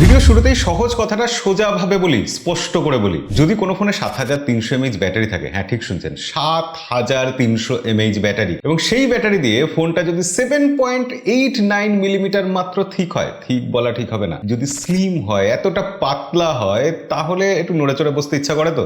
Video শুরুতেই সহজ কথাটা সোজাভাবে বলি, স্পষ্ট করে বলি। যদি কোনো ফোনে 7300 mAh ব্যাটারি থাকে, হ্যাঁ ঠিক শুনছেন, 7300 mAh ব্যাটারি, এবং সেই ব্যাটারি দিয়ে ফোনটা যদি 7.89 মিলিমিটার মাত্র থিক হয়, থিক বলা ঠিক হবে না, যদি স্লিম হয়, এতটা পাতলা হয়, তাহলে একটু নড়ে চড়ে বসতে ইচ্ছা করে তো।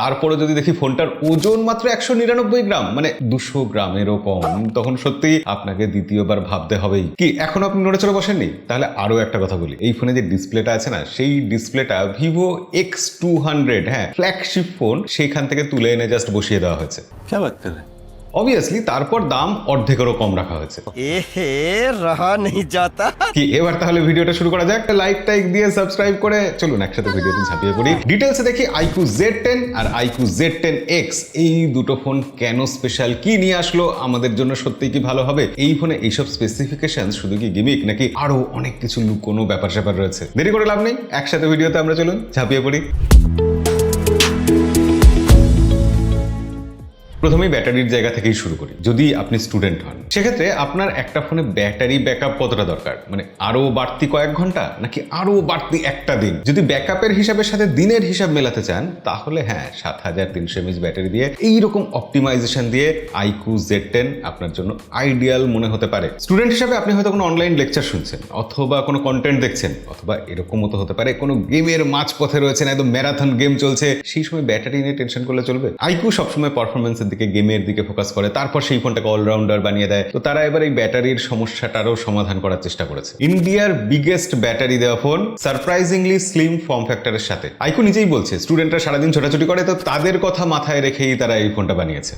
তারপরে যদি দেখি ফোনটার ওজন মাত্র 199 গ্রাম, মানে 200 গ্রামেরও কম, তখন সত্যি আপনাকে দ্বিতীয়বার ভাবতে হবেই। কি এখনো আপনি নড়েচড়ে বসেননি? তাহলে আরো একটা কথা বলি, এই ফোনে যে ডিসপ্লেটা আছে না, সেই ডিসপ্লেটা ভিভো X200, হ্যাঁ ফ্ল্যাগশিপ ফোন, সেইখান থেকে তুলে এনে জাস্ট বসিয়ে দেওয়া হয়েছে। क्या बात कर रहे हैं? অবভিয়াসলি তারপর দাম অর্ধেকেরও কম রাখা হয়েছে। रहा नहीं जाता। কি এবার তাহলে ভিডিওটা শুরু করা যাক। লাইক টাইক দিয়ে সাবস্ক্রাইব করে চলুন একসাথে ভিডিওতে ঝাঁপিয়ে পড়ি। ডিটেলসে দেখি iQOO Z10 আর iQOO Z10X, এই দুটো ফোন কেন স্পেশাল, কি নিয়ে আসলো, আমাদের জন্য সত্যিই কি ভালো হবে, এই ফোনে এইসব স্পেসিফিকেশন শুধু কি গিমিক নাকি আরো অনেক কিছু লুকোনো ব্যাপার স্যাপার রয়েছে। দেরি করে লাভ নেই, একসাথে ভিডিওতে আমরা চলুন ঝাঁপিয়ে পড়ি। প্রথমেই ব্যাটারির জায়গা থেকেই শুরু করি। যদি আপনি স্টুডেন্ট হন, সেক্ষেত্রে আপনার একটা ফোনে ব্যাটারি ব্যাকআপ কতটা দরকার, মানে আরো বাড়তি কয়েক ঘন্টা নাকি আরো বাড়তি একটা দিন? যদি ব্যাকআপের হিসাবের সাথে দিনের হিসাব মেলাতে চান, তাহলে হ্যাঁ 7300 mAh ব্যাটারি দিয়ে এইরকম অপটিমাইজেশন দিয়ে iQOO Z10 আপনার জন্য আইডিয়াল মনে হতে পারে। স্টুডেন্ট হিসাবে আপনি হয়তো কোনো অনলাইন লেকচার শুনছেন, অথবা কোনো কন্টেন্ট দেখছেন, অথবা এরকমও তো হতে পারে কোনো গেমের মাঝপথে রয়েছেন, একদম ম্যারাথন গেম চলছে, সেই সময় ব্যাটারি নিয়ে টেনশন করলে চলবে? iQOO সবসময় পারফরমেন্সের দিকে, গেমের দিকে ফোকাস করে, তারপর সেই ফোনটাকে অলরাউন্ডার বানিয়ে দেয়। তো তারা এবার এই ব্যাটারির সমস্যাটারও সমাধান করার চেষ্টা করেছে। ইন্ডিয়ার বিগেস্ট ব্যাটারি দেওয়া ফোন, সারপ্রাইজিংলি স্লিম ফর্ম ফ্যাক্টরের সাথে। iQOO নিজেই বলছে স্টুডেন্টরা সারাদিন ছোটাছুটি করে, তো তাদের কথা মাথায় রেখেই তারা এই ফোনটা বানিয়েছে।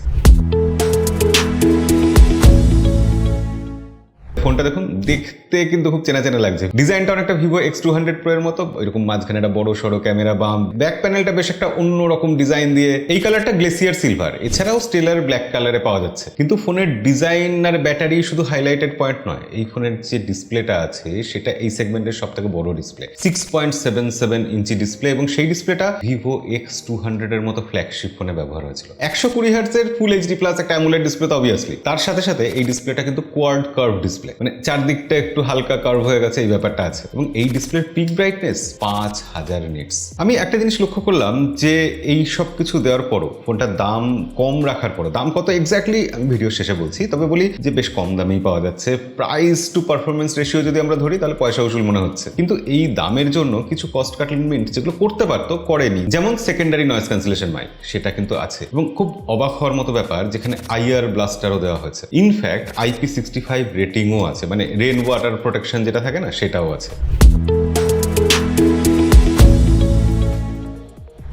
ফোনটা দেখুন, দেখতে কিন্তু খুব চেনা চেনা লাগছে। ডিজাইনটা অনেকটা ভিভো X200 Pro এর মতো, এরকম মাঝখানে একটা বড় সড়ো ক্যামেরা বাম, ব্যাক প্যানেলটা বেশ একটা অন্যরকম ডিজাইন দিয়ে। এই কালারটা গ্লেসিয়ার সিলভার, এছাড়াও স্টেলার ব্ল্যাক কালারে পাওয়া যাচ্ছে। কিন্তু ফোনের ডিজাইন আর ব্যাটারি শুধু হাইলাইটেড পয়েন্ট নয়, এই ফোনের যে ডিসপ্লেটা আছে সেটা এই সেগমেন্টের সব থেকে বড় ডিসপ্লে, 6.77 ইঞ্চি ডিসপ্লে, এবং সেই ডিসপ্লেটা ভিভো X200 এর মতো ফ্ল্যাগশিপ ফোনে ব্যবহার হয়েছিল। 120 হার্টজের ফুল এইচডি প্লাস একটা অ্যামোলেড ডিসপ্লে তো অবভিয়াসলি, তার সাথে সাথে এই ডিসপ্লেটা কিন্তু কোয়াড কার্ভ ডিসপ্লে, মানে চারদিকটা একটু হালকা কার্ভ হয়ে গেছে, এই ব্যাপারটা আছে। এবং এই ডিসপ্লের পিক ব্রাইটনেস 5000 নিটস। আমি একটা জিনিস লক্ষ্য করলাম যে এই সব কিছু দেওয়ার পরও ফোনটার দাম কম রাখার পরও, দাম কত এক্স্যাক্টলি আমি ভিডিও শেষে বলছি, তবে বলি যে বেশ কম দামেই পাওয়া যাচ্ছে। প্রাইস টু পারফরমেন্স রেশিও যদি আমরা ধরি, তাহলে পয়সা উসুল মনে হচ্ছে। কিন্তু এই দামের জন্য কিছু কস্ট কাটমেন্ট যেগুলো করতে পারতো করেনি, যেমন সেকেন্ডারি নয়েজ ক্যান্সেলেশন মাইক, সেটা কিন্তু আছে। এবং খুব অবাক হওয়ার মতো ব্যাপার, যেখানে IR ব্লাস্টারও দেওয়া হয়েছে, ইনফ্যাক্ট IP65 রেটিংও আছে, মানে রেন ওয়াটার প্রোটেকশন যেটা থাকে না, সেটাও আছে।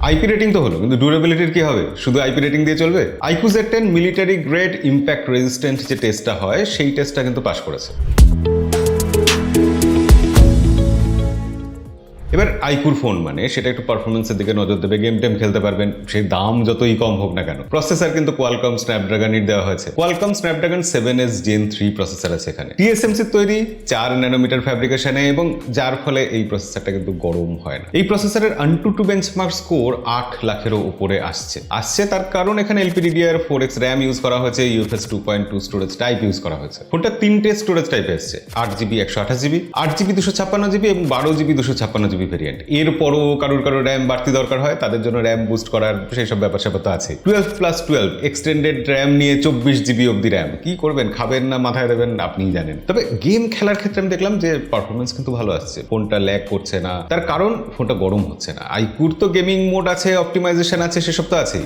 আইপি রেটিং তো হলো, কিন্তু ডিউরেবিলিটির কি হবে? শুধু আইপি রেটিং দিয়ে চলবে? iQOO Z10 military grade impact resistant যে টেস্টটা হয়, সেই টেস্টটা কিন্তু পাস করেছে। এবার iQOO ফোন মানে সেটা একটু পারফরমেন্সের দিকে নজর দেবে, গেম টেম খেলতে পারবেন, সেই দাম যতই কম হোক না কেন। প্রসেসর কিন্তু কোয়ালকম স্ন্যাপড্রাগনের দেওয়া হয়েছে, Qualcomm Snapdragon 7S Gen 3 processor আছে এখানে, TSMC তৈরি 4 ন্যানোমিটার ফ্যাব্রিকেশনে, এবং যার ফলে এই প্রসেসরটা কিন্তু গরম হয় না। এই প্রসেসরের AnTuTu বেঞ্চমার্ক স্কোর 8 লাখেরও উপরে আসছে। তার কারণ এখানে LPDDR4X RAM ইউজ করা হয়েছে, UFS 2.2 স্টোরেজ টাইপ ইউজ করা হয়েছে। ফোনটা 3টে স্টোরেজ টাইপে এসছে, 8GB 128GB, 8GB 256GB এবং 12GB 256GB ভেরিয়েন্ট। এরপরও কারোর র্যাম বাড়তি দরকার হয়, তাদের জন্য র্যাম বুস্ট করার সেই সব ব্যাপার স্যাপার তো আছে। 12+12 এক্সটেন্ডেড র্যাম নিয়ে 24GB অব্দি র্যাম, কি করবেন, খাবেন না মাথায় দেবেন, আপনিই জানেন। তবে গেম খেলার ক্ষেত্রে আমি দেখলাম যে পারফরমেন্স কিন্তু ভালো আসছে, ফোনটা ল্যাগ করছে না, তার কারণ ফোনটা গরম হচ্ছে না। iQOO তো গেমিং মোড আছে, অপটিমাইজেশন আছে, সেসব তো আছেই।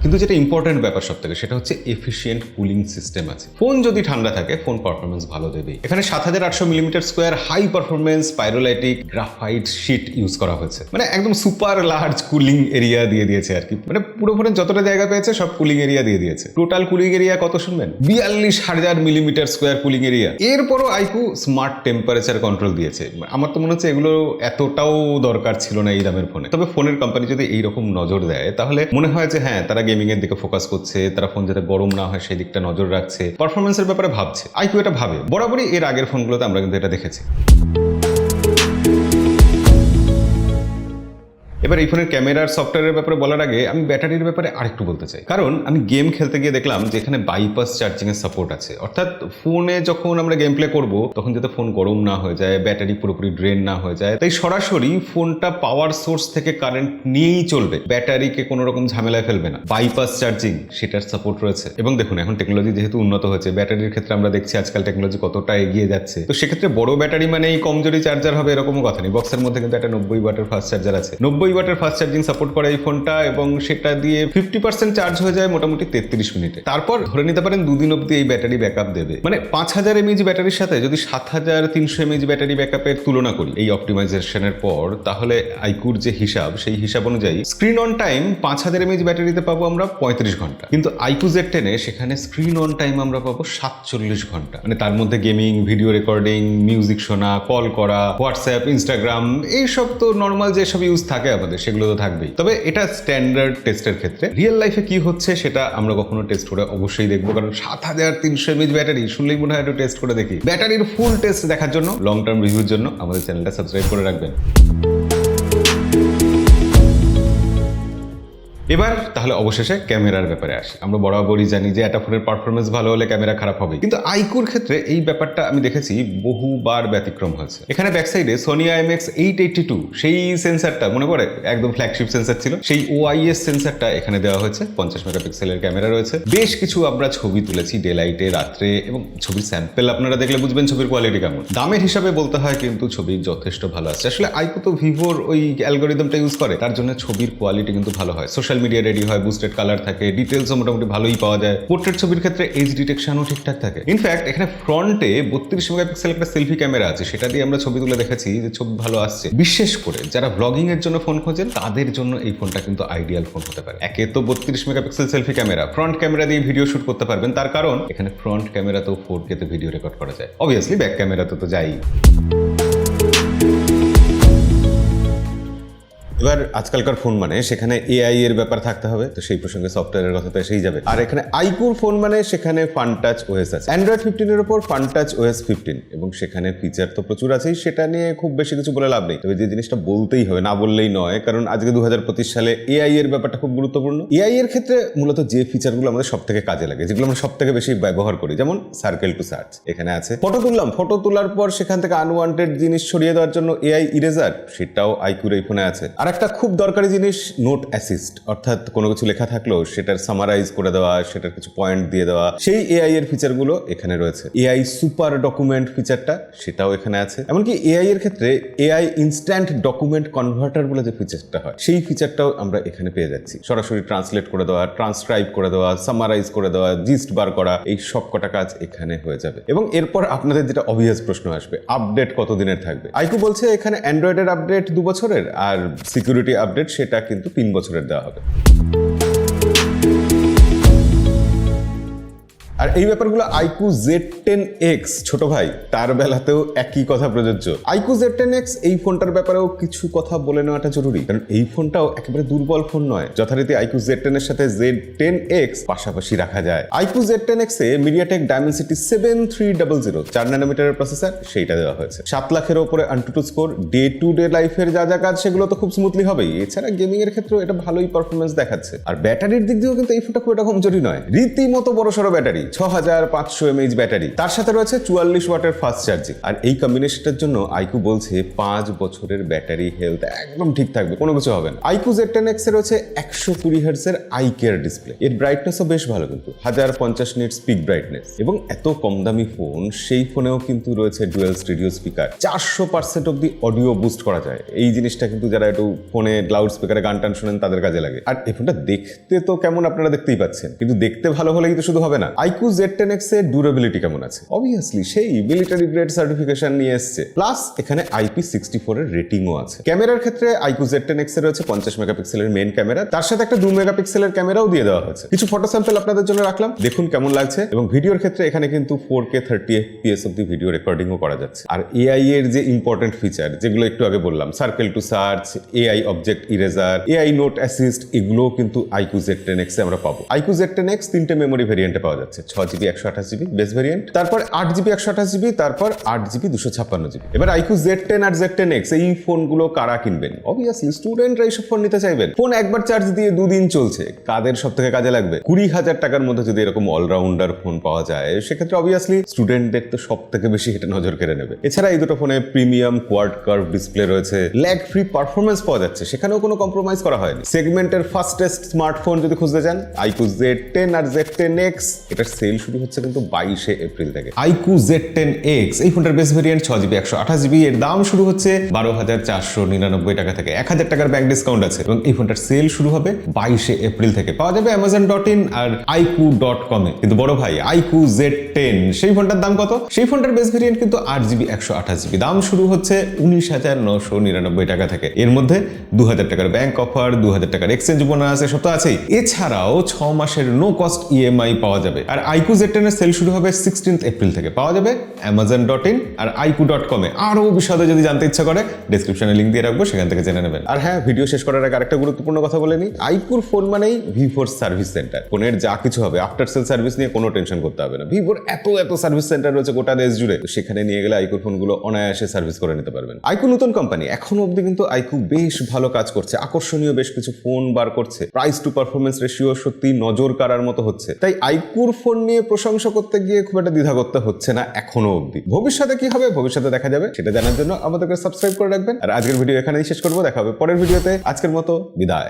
কিন্তু যেটা ইম্পর্টেন্ট ব্যাপার সব থেকে, সেটা হচ্ছে এফিশিয়েন্ট কুলিং সিস্টেম আছে। ফোন যদি ঠান্ডা থাকে, ফোন পারফরমেন্স ভালো দেবে। এখানে 7800 millimetre square high performance pyrolytic graphite sheet use করা হয়েছে, মানে একদম সুপার লার্জ কুলিং এরিয়া দিয়ে দিয়েছে আর কি, মানে পুরো ফোনে যতটা জায়গা পেয়েছে সব কুলিং এরিয়া দিয়ে দিয়েছে। টোটাল কুলিং এরিয়া কত শুনবেন? 42,000 মিলিমিটার স্কোয়ার কুলিং এরিয়া। এরপরও iQOO স্মার্ট টেম্পারেচার কন্ট্রোল দিয়েছে। আমার তো মনে হচ্ছে এগুলো এতটাও দরকার ছিল না এই দামের ফোনে। তবে ফোনের কোম্পানি যদি এইরকম নজর দেয়, তাহলে মনে হয় যে হ্যাঁ, তারা গেমিং এর দিকে ফোকাস করছে, তারা ফোন যাতে গরম না হয় সেই দিকটা নজর রাখছে, পারফরমেন্সের ব্যাপারে ভাবছে। iQOO এটা ভাবে, বরাবরই এর আগের ফোনগুলোতে আমরা কিন্তু এটা দেখেছি। এবার এই ফোনের ক্যামেরার সফটওয়্যারের ব্যাপারে বলার আগে আমি ব্যাটারির ব্যাপারে আরেকটু বলতে চাই, কারণ আমি গেম খেলতে গিয়ে দেখলাম যে এখানে বাইপাস চার্জিং এর সাপোর্ট আছে। অর্থাৎ ফোনে যখন আমরা গেম প্লে করবো তখন যাতে ফোন গরম না হয়ে যায়, ব্যাটারি পুরোপুরি ড্রেন না হয়ে যায়, তাই সরাসরি ফোনটা পাওয়ার সোর্স থেকে কারেন্ট নিয়েই চলবে, ব্যাটারিকে কোনো রকম ঝামেলায় ফেলবে না। বাইপাস চার্জিং সেটার সাপোর্ট রয়েছে। এবং দেখুন এখন টেকনোলজি যেহেতু উন্নত হয়েছে, ব্যাটারির ক্ষেত্রে আমরা দেখছি আজকাল টেকনোলজি কতটা এগিয়ে যাচ্ছে, তো সেক্ষেত্রে বড় ব্যাটারি মানে এই কমজোরি চার্জার হবে এরকমও কথা নেই। বক্সের মধ্যে কিন্তু একটা 90 ওয়াটের ফাস্ট চার্জার আছে, 90 ওয়াটের ফাস্ট চার্জিং সাপোর্ট করে এই ফোনটা, এবং সেটা দিয়ে 50% চার্জ হয়ে যায় মোটামুটি 33 মিনিটে। তারপর ধরে নিতে পারেন 2 দিন অব্দি এই ব্যাটারি ব্যাকআপ দেবে। মানে 5000 mAh ব্যাটারির সাথে যদি 7300 mAh ব্যাটারি ব্যাকআপের তুলনা করি এই অপটিমাইজেশনের পর, তাহলে আইকুর যে হিসাব সেই হিসাব অনুযায়ী স্ক্রিন অন টাইম 5000 mAh ব্যাটারিতে পাবো আমরা 35 ঘন্টা, কিন্তু আইকু Z10 এ সেখানে স্ক্রিন অন টাইম আমরা পাবো 47 ঘন্টা। মানে তার মধ্যে গেমিং, ভিডিও রেকর্ডিং, মিউজিক শোনা, কল করা, হোয়াটসঅ্যাপ, ইনস্টাগ্রাম, এইসব তো নর্মাল যেসব ইউজ থাকে আমাদের সেগুলো তো থাকবেই। তবে এটা স্ট্যান্ডার্ড টেস্টের ক্ষেত্রে। রিয়েল লাইফে কি হচ্ছে সেটা আমরা কখনো টেস্ট করে অবশ্যই দেখবো, কারণ 7300 mAh ব্যাটারি শুনলেই মনে হয় একটু টেস্ট করে দেখি। ব্যাটারির ফুল টেস্ট দেখার জন্য, লং টার্ম রিভিউর জন্য আমাদের চ্যানেলটা সাবস্ক্রাইব করে রাখবেন। এবার তাহলে অবশেষে ক্যামেরার ব্যাপারে আসি। আমরা বরাবরই জানি যে একটা ফোনের পারফরমেন্স ভালো হলে ক্যামেরা খারাপ হবে, কিন্তু আইকুর ক্ষেত্রে এই ব্যাপারটা আমি দেখেছি বহুবার ব্যতিক্রম হয়েছে। এখানে ব্যাক সাইডে সোনি IMX 882 সেই সেন্সারটা মনে পড়ে, একদম ফ্ল্যাগশিপ সেন্সার ছিল, সেই OIS সেন্সারটা এখানে দেওয়া হয়েছে। 50 মেগাপিক্সেলের ক্যামেরা রয়েছে। বেশ কিছু আমরা ছবি তুলেছি ডে লাইটে, রাত্রে, এবং ছবির স্যাম্পল আপনারা দেখলে বুঝবেন ছবির কোয়ালিটি কেমন। দামের হিসাবে বলতে হয় কিন্তু ছবি যথেষ্ট ভালো আসছে। আসলে আইকু তো ভিভোর ওই অ্যালগোরিদমটা ইউজ করে, তার জন্য ছবির কোয়ালিটি কিন্তু ভালো হয়, সোশ্যাল মিডিয়া রেডি হয়, বুস্টেড কালার থাকে, ডিটেলসও মোটামুটি ভালোই পাওয়া যায়, পোর্ট্রেট ছবির ক্ষেত্রে এজ ডিটেকশনও ঠিকঠাক থাকে। ইনফ্যাক্ট এখানে ফ্রন্টে 32 মেগাপিক্সেল একটা সেলফি ক্যামেরা আছে, সেটা দিয়ে আমরা ছবি তুলে দেখেছি যে ছবি ভালো আসছে। বিশেষ করে যারা ব্লগিং এর জন্য ফোন খোঁজেন তাদের জন্য এই ফোনটা কিন্তু আইডিয়াল ফোন হতে পারে। একে তো 32 megapixel selfie camera, front camera দিয়ে ভিডিও শুট করতে পারবেন, তার কারণ এখানে ফ্রন্ট ক্যামেরাতেও 4K তে ভিডিও রেকর্ড করা যায়। অবভিয়াসলি ব্যাক ক্যামেরাতে তো যাই। এবার আজকালকার ফোন মানে সেখানে AI এর ব্যাপার থাকতে হবে, তো সেই প্রসঙ্গে সফটওয়্যারের কথা তো এসেই যাবে। আর এখানে আইকুর ফোন মানে সেখানে ফানটাচ OS আছে, অ্যান্ড্রয়েড 15 এর উপর ফানটাচ OS 15, এবং সেখানে ফিচার তো প্রচুর আছেই, সেটা নিয়ে খুব বেশি কিছু বলে লাভ নেই। তবে যে জিনিসটা বলতেই হবে, না বললেই নয়, কারণ আজকে 2025 সালে AI এর ব্যাপারটা খুব গুরুত্বপূর্ণ। AI এর ক্ষেত্রে মূলত যে ফিচারগুলো আমাদের সব থেকে কাজে লাগে, যেগুলো আমরা সব থেকে বেশি ব্যবহার করি, যেমন সার্কেল টু সার্চ এখানে আছে। ফটো তুললাম, ফটো তোলার পর সেখান থেকে আনওয়ান্টেড জিনিস সরিয়ে দেওয়ার জন্য AI ইরেজার, সেটাও আইকুর এই ফোনে আছে। আর একটা খুব দরকারি জিনিস নোট অ্যাসিস্ট, অর্থাৎ কোনো কিছু লেখা থাকলেও সেটার সামারাইজ করে দেওয়া, সেটার কিছু পয়েন্ট দিয়ে দেওয়া, সেই AI এর ফিচারগুলো এখানে রয়েছে। AI সুপার ডকুমেন্ট ফিচারটা সেটাও এখানে আছে। এমনকি AI এর ক্ষেত্রে AI ইনস্ট্যান্ট ডকুমেন্ট কনভার্টার বলে যে ফিচারটা হয়, সেই ফিচারটাও আমরা এখানে পেয়ে যাচ্ছি। সরাসরি ট্রান্সলেট করে দেওয়া, ট্রান্সক্রাইব করে দেওয়া, সামারাইজ করে দেওয়া, জিস্ট বার করা, এই সব কটা কাজ এখানে হয়ে যাবে। এবং এরপর আপনাদের যেটা অবভিয়াস প্রশ্ন আসবে, আপডেট কতদিনের থাকবে? আইকু বলছে এখানে অ্যান্ড্রয়েডের আপডেট 2 বছরের, আর সিকিউরিটি আপডেট সেটা কিন্তু 3 বছরের দেওয়া হবে। আর এই ব্যাপারগুলো আইকু Z10X ছোট ভাই তার বেলাতেও একই কথা প্রযোজ্য। আইকু Z10X এই ফোনটার ব্যাপারেও কিছু কথা বলে নেওয়াটা জরুরি, কারণ এই ফোনটাও একেবারে দুর্বল ফোন নয়। যথারীতি আইকু Z10 এর সাথে Z10X পাশাপাশি রাখা যায়। আইকু Z10X এ মিডিয়াটেক ডায়মেনসিটি 7300 4 ন্যানোমিটারের প্রসেসর সেইটা দেওয়া হয়েছে। 7 লাখের উপরে AnTuTu score. Day to day লাইফের যা যা কাজ সেগুলো তো খুব স্মুথলি হবেই, এছাড়া গেমিং এর ক্ষেত্রেও এটা ভালোই পারফরমেন্স দেখাচ্ছে। আর ব্যাটারির দিক দিয়েও কিন্তু এই ফোনটা খুব একটা কমজোরি নয়, রীতিমতো বড়সড় ব্যাটারি, 6500 mAh ব্যাটারি, তার সাথে রয়েছে 44 ওয়াটের ফাস্ট চার্জিং। আর এই কম্বিনেশনটার জন্য আইকু বলছে 5 বছরের ব্যাটারি হেলথ একদম ঠিক থাকবে, কোনো কিছু হবে না। আইকু Z10X এ রয়েছে 120 Hz এর আই কেয়ার ডিসপ্লে, এর ব্রাইটনেসও বেশ ভালো, কিন্তু 1050 নিটস পিক ব্রাইটনেস। এবং এত কম দামি ফোন, সেই ফোনেও কিন্তু রয়েছে ডুয়েল স্টুডিও স্পিকার, 400% অব্দি অডিও বুস্ট করা যায়। এই জিনিসটা কিন্তু যারা একটু ফোনে লাউড স্পিকারে গান টান শোনেন তাদের কাজে লাগে। আর এই ফোনটা দেখতে তো কেমন আপনারা দেখতেই পাচ্ছেন, কিন্তু দেখতে ভালো হলেই তো শুধু হবে না। আইকু Z10X এর ডিউরেবিলিটি কেমন আছে? অবভিয়াসলি সেই মিলিটারি গ্রেড সার্টিফিকেশন নিয়ে এসেছে, প্লাস এখানে IP64 এর রেটিংও আছে। ক্যামেরার ক্ষেত্রে আইকু Z10X এর রয়েছে 50 মেগাপিক্সেলের মেইন ক্যামেরা, তার সাথে একটা 2 মেগাপিক্সেলের ক্যামেরাও দিয়ে দেওয়া হয়েছে। কিছু ফটো স্যাম্পল আপনাদের জন্য রাখলাম, দেখুন কেমন লাগছে। এবং ভিডিওর ক্ষেত্রে এখানে কিন্তু 4K 30 FPS অব্দি ভিডিও রেকর্ডিংও করা যাচ্ছে। আর AI এর যে ইম্পর্টেন্ট ফিচার যেগুলো একটু আগে বললাম, circle to search, AI object eraser, AI note assist, এগুলোও কিন্তু আইকু Z10X এ আমরা পাবো। আইকু Z10X 3টে মেমোরি ভেরিয়েন্টে পাওয়া যাচ্ছে, 6GB 128GB বেস ভেরিয়েন্ট, তারপর 8GB 128GB, তারপর 8GB 256GB। এবার iQOO Z10 আর Z10X এই ফোনগুলো কারা কিনবেন? অবভিয়াসলি স্টুডেন্টরা এইসব ফোন নিতে চাইবেন। ফোন একবার চার্জ দিয়ে 2 দিন চলছে, কাদের সব থেকে কাজে লাগবে? 20,000 টাকার মধ্যে যদি এরকম অলরাউন্ডার ফোন পাওয়া যায়, সেক্ষেত্রে অবভিয়াসলি স্টুডেন্টদের তো সব থেকে বেশি এটা নজর কেড়ে নেবে। এছাড়া এই দুটো ফোনে প্রিমিয়াম কোয়াড কার্ভ ডিসপ্লে রয়েছে, ল্যাগ ফ্রি পারফরমেন্স পাওয়া যাচ্ছে, সেখানেও কোনো কম্প্রোমাইজ করা হয়নি। সেগমেন্টের ফাস্টেস্ট স্মার্টফোন যদি খুঁজতে চান, iQOO Z10 আর Z10X, এটার সেল শুরু হচ্ছে কিন্তু 22শে এপ্রিল থেকে। iQOO Z10X এই ফোনটার বেস ভেরিয়েন্ট 6GB 128GB, এর দাম শুরু হচ্ছে 12,499 টাকা থেকে। 1,000 টাকার ব্যাংক ডিসকাউন্ট আছে এবং এই ফোনটার সেল শুরু হবে 22শে এপ্রিল থেকে। পাওয়া যাবে Amazon.in আর iQOO.com এ। কিন্তু বড় ভাই iQOO Z10 সেই ফোনটার দাম কত? সেই ফোনটার বেস ভেরিয়েন্ট কিন্তু 8GB 128GB, দাম শুরু হচ্ছে 19,999 টাকা থেকে। এর মধ্যে 2,000 টাকার ব্যাংক অফার, 2,000 টাকার এক্সচেঞ্জ বোনাস এসব তো আছেই। এছাড়াও 6 মাসের নো কস্ট EMI পাওয়া যাবে। আর iQOO Z10 এর সেল শুরু হবে 16th এপ্রিল থেকে। পাওয়া যাবে Amazon.in আর iQOO.com এ। আরো বিশদে যদি জানতে ইচ্ছা করে ডেসক্রিপশনে লিংক দিয়ে রাখবো, সেখান থেকে জেনে নেবেন। আর হ্যাঁ, ভিডিও শেষ করার আগে আরেকটা গুরুত্বপূর্ণ কথা বলে নিই, iQOOর ফোন মানেই ভিভোর সার্ভিস সেন্টার। ফোনের যা কিছু হবে আফটার সেল সার্ভিস নিয়ে কোনো টেনশন করতে হবে না। ভিভোর এত সার্ভিস সেন্টার রয়েছে গোটা দেশ জুড়ে, সেখানে নিয়ে গেলে iQOOর ফোনগুলো অনায়াসে সার্ভিস করে নিতে পারবেন। iQOO নতুন কোম্পানি, এখনো অবধি কিন্তু iQOO বেশ ভালো কাজ করছে, আকর্ষণীয় বেশ কিছু ফোন বার করছে, প্রাইস টু পারফরমেন্স রেশিও সত্যি নজর কাড়ার মতো হচ্ছে। তাই iQOOর ফোন নিয়ে প্রশংসা করতে গিয়ে খুব একটা দ্বিধা করতে হচ্ছে না এখনো অবধি। ভবিষ্যতে কি হবে, ভবিষ্যতে দেখা যাবে, সেটা জানার জন্য আমাদেরকে সাবস্ক্রাইব করে রাখবেন। আর আজকের ভিডিও এখানেই শেষ করবো, দেখা হবে পরের ভিডিওতে। আজকের মতো বিদায়।